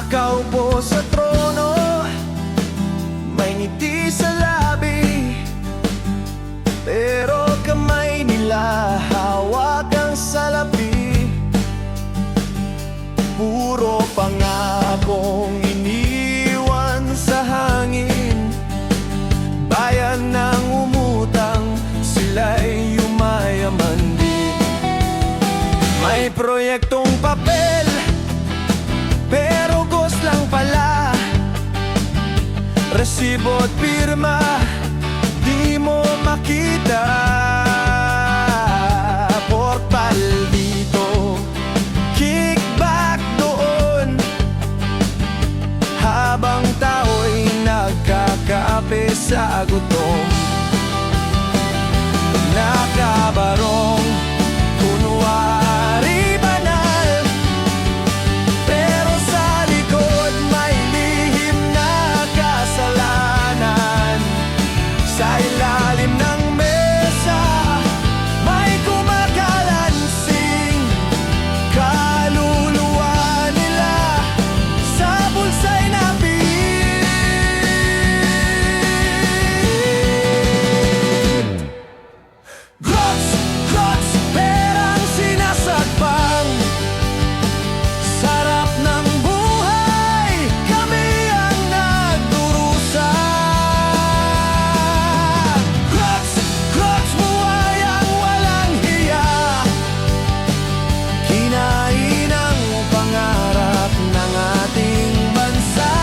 Nakaupo sa trono, may ngiti sa labi, pero kamay nila hawak ang salapi. Puro pangakong iniwan sa hangin, bayan ng umutang, sila'y yumayaman din. May proyektong papel, pero ghost lang pala. Resibo at pirma, di mo makita. Portal dito, kickback doon, habang tao'y nagkakaape sa gutom. Nakabarong, kunwari banal, pero sa likod may lihim na kasalanan. Sa ilalim ng mesa may kumakalansing, kaluluwa nila sa bulsa'y napit. Grots, grots, perang sinasagpang, sarap ng buhay, kami ang nagdurusa. Grots, grots, buhay ang walang hiya, kinain ang pangarap ng ating bansa.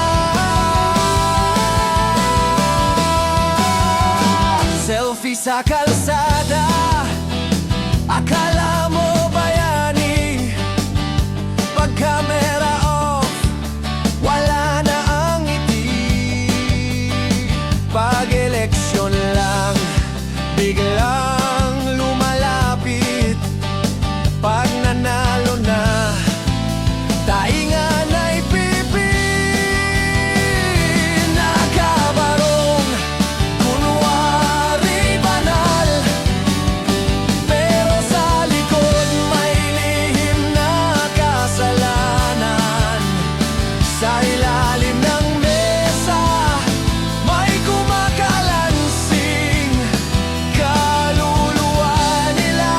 Selfie sa kalsada, akala mo bayani. Pag camera off, wala na ang ngiti. Pag eleksyon lang, biglang lumalapit. Pag nanalo na, taingan ay pipin. Nakabarong, kunwari banal, pero sa likod may lihim na kasalanan. Sa ilalim ng mesa may kumakalansing, kaluluwa nila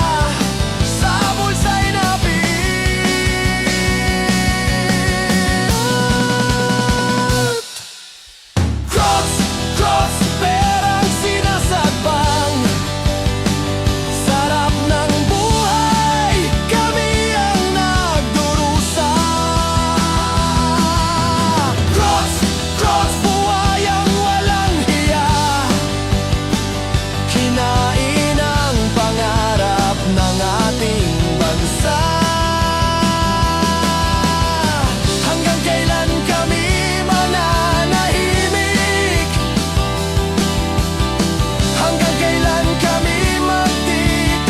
sa bulsa'y napit. Grots, grots, perang sinasagpang, sarap ng buhay, kami ang nagdurusa. Grots, grots, buhay ang walang hiya, kinain ang pangarap ng ating bansa. Hanggang kailan kami mananahimik? Hanggang kailan kami magtitiis?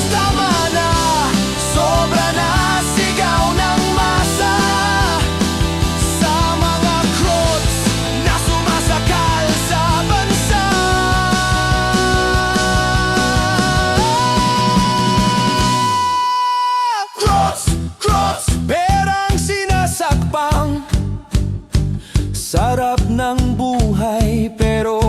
Tama na, sobra na, sigaw ng masa sa mga krots na sumasakal sa bansa. Krots, krots, perang sinasakpang, sarap ng buhay pero